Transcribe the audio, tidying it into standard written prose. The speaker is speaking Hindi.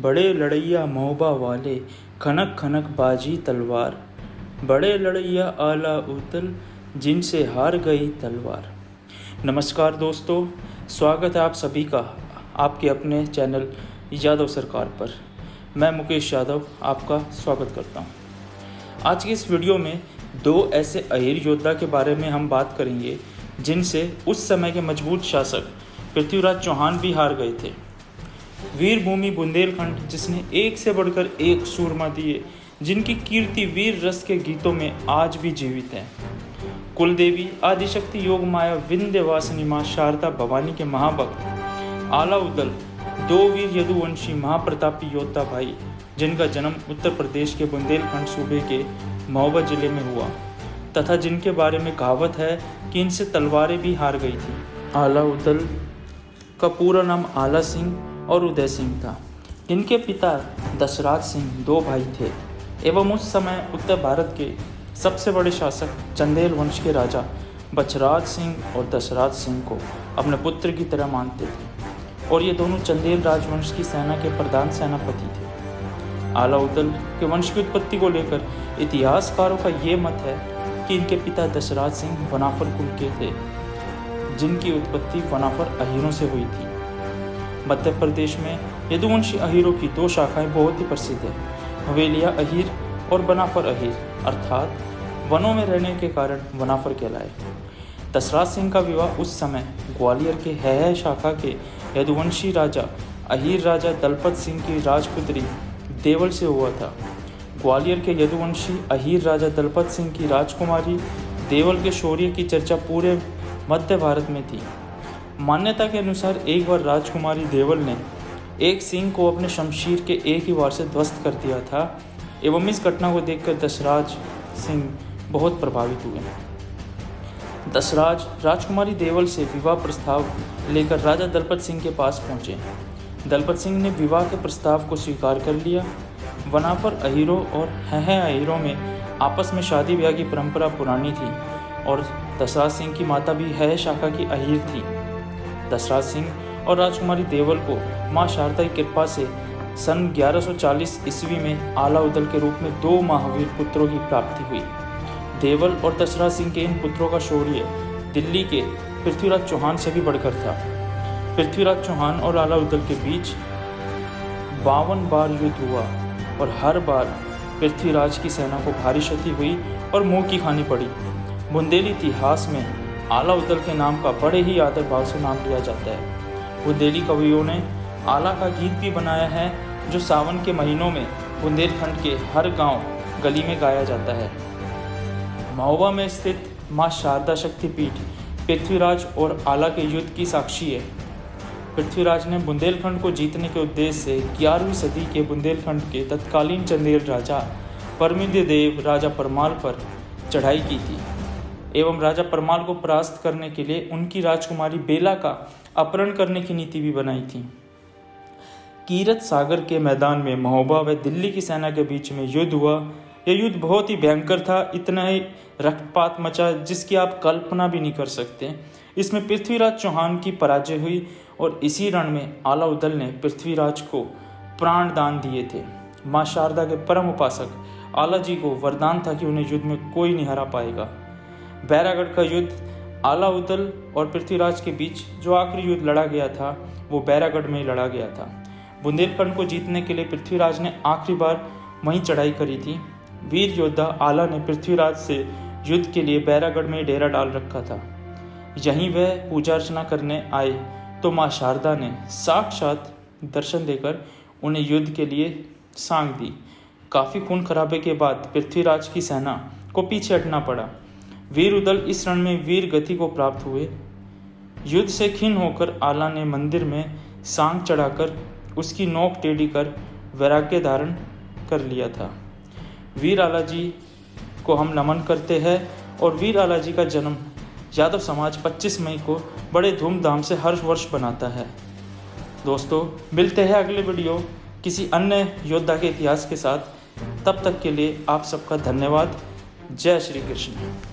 बड़े लड़ैया महोबा वाले, खनक खनक बाजी तलवार। बड़े लड़ैया आला उदल, जिनसे हार गई तलवार। नमस्कार दोस्तों, स्वागत है आप सभी का आपके अपने चैनल यादव सरकार पर। मैं मुकेश यादव आपका स्वागत करता हूं। आज की इस वीडियो में दो ऐसे अहीर योद्धा के बारे में हम बात करेंगे जिनसे उस समय के मजबूत शासक पृथ्वीराज चौहान भी हार गए थे। वीर भूमि बुंदेलखंड, जिसने एक से बढ़कर एक सूरमा दिए, जिनकी कीर्ति वीर रस के गीतों में आज भी जीवित है। कुलदेवी आदिशक्ति योग माया विंध्यवासिनी माँ शारदा भवानी के महाभक्त आला उदल दो वीर यदुवंशी महाप्रतापी योद्धा भाई, जिनका जन्म उत्तर प्रदेश के बुंदेलखंड सूबे के महोबा जिले में हुआ तथा जिनके बारे में कहावत है कि इनसे तलवारें भी हार गई थी। आला उदल का पूरा नाम आला सिंह और उदय सिंह था। इनके पिता दशराज सिंह दो भाई थे एवं उस समय उत्तर भारत के सबसे बड़े शासक चंदेल वंश के राजा बछराज सिंह और दशराज सिंह को अपने पुत्र की तरह मानते थे और ये दोनों चंदेल राजवंश की सेना के प्रधान सेनापति थे। आला उदल के वंश की उत्पत्ति को लेकर इतिहासकारों का ये मत है कि इनके पिता दशराज सिंह वनाफर कुल के थे, जिनकी उत्पत्ति वनाफर अहीरों से हुई थी। मध्य प्रदेश में यदुवंशी अहीरों की दो शाखाएं बहुत ही प्रसिद्ध है, हवेलिया अहीर और बनाफर अहीर, अर्थात वनों में रहने के कारण वनाफर कहलाए। दशराज सिंह का विवाह उस समय ग्वालियर के है शाखा के यदुवंशी राजा अहीर राजा दलपत सिंह की राजपुत्री देवल से हुआ था। ग्वालियर के यदुवंशी अहीर राजा दलपत सिंह की राजकुमारी देवल के शौर्य की चर्चा पूरे मध्य भारत में थी। मान्यता के अनुसार एक बार राजकुमारी देवल ने एक सिंह को अपने शमशीर के एक ही वार से ध्वस्त कर दिया था एवं इस घटना को देखकर दशराज सिंह बहुत प्रभावित हुए। दशराज राजकुमारी देवल से विवाह प्रस्ताव लेकर राजा दलपत सिंह के पास पहुंचे। दलपत सिंह ने विवाह के प्रस्ताव को स्वीकार कर लिया। वनाफर अहीरों और है अहीरों में आपस में शादी ब्याह की परंपरा पुरानी थी और दशराज सिंह की माता भी है शाखा की अहीर थी। दशराज सिंह और राजकुमारी देवल को माँ शारदा की कृपा से सन 1140 ईस्वी में आला उदल के रूप में दो महावीर पुत्रों की प्राप्ति हुई। देवल और दशराज सिंह के इन पुत्रों का शौर्य दिल्ली के पृथ्वीराज चौहान से भी बढ़कर था। पृथ्वीराज चौहान और आला उदल के बीच 52 बार युद्ध हुआ और हर बार पृथ्वीराज की सेना को भारी क्षति हुई और मुंह की खानी पड़ी। बुंदेली इतिहास में आला उदल के नाम का बड़े ही आदर भाव से नाम लिया जाता है। बुंदेली कवियों ने आला का गीत भी बनाया है, जो सावन के महीनों में बुंदेलखंड के हर गांव गली में गाया जाता है। महोबा में स्थित माँ शारदा शक्तिपीठ पृथ्वीराज और आला के युद्ध की साक्षी है। पृथ्वीराज ने बुंदेलखंड को जीतने के उद्देश्य से 11वीं सदी के बुंदेलखंड के तत्कालीन चंदेल राजा परमिंद देव राजा परमाल पर चढ़ाई की थी एवं राजा परमाल को परास्त करने के लिए उनकी राजकुमारी बेला का अपहरण करने की नीति भी बनाई थी। कीरत सागर के मैदान में महोबा व दिल्ली की सेना के बीच में युद्ध हुआ। यह युद्ध बहुत ही भयंकर था, इतना ही रक्तपात मचा जिसकी आप कल्पना भी नहीं कर सकते। इसमें पृथ्वीराज चौहान की पराजय हुई और इसी रण में आला उदल ने पृथ्वीराज को प्राण दान दिए थे। माँ शारदा के परम उपासक आला जी को वरदान था कि उन्हें युद्ध में कोई नहीं हरा पाएगा। बैरागढ़ का युद्ध आला उदल और पृथ्वीराज के बीच जो आखिरी युद्ध लड़ा गया था वो बैरागढ़ में ही लड़ा गया था। बुंदेलखंड को जीतने के लिए पृथ्वीराज ने आखिरी बार वहीं चढ़ाई करी थी। वीर योद्धा आला ने पृथ्वीराज से युद्ध के लिए बैरागढ़ में डेरा डाल रखा था। यहीं वह पूजा अर्चना करने आए तो माँ शारदा ने साक्षात दर्शन देकर उन्हें युद्ध के लिए सांग दी। काफ़ी खून खराबे के बाद पृथ्वीराज की सेना को पीछे हटना पड़ा। वीर उदल इस रण में वीर गति को प्राप्त हुए। युद्ध से खिन्न होकर आला ने मंदिर में सांग चढ़ाकर उसकी नोक टेढ़ी कर वैराग्य धारण कर लिया था। वीर आला जी को हम नमन करते हैं और वीर आला जी का जन्म यादव समाज 25 मई को बड़े धूमधाम से हर वर्ष बनाता है। दोस्तों, मिलते हैं अगले वीडियो किसी अन्य योद्धा के इतिहास के साथ। तब तक के लिए आप सबका धन्यवाद। जय श्री कृष्ण।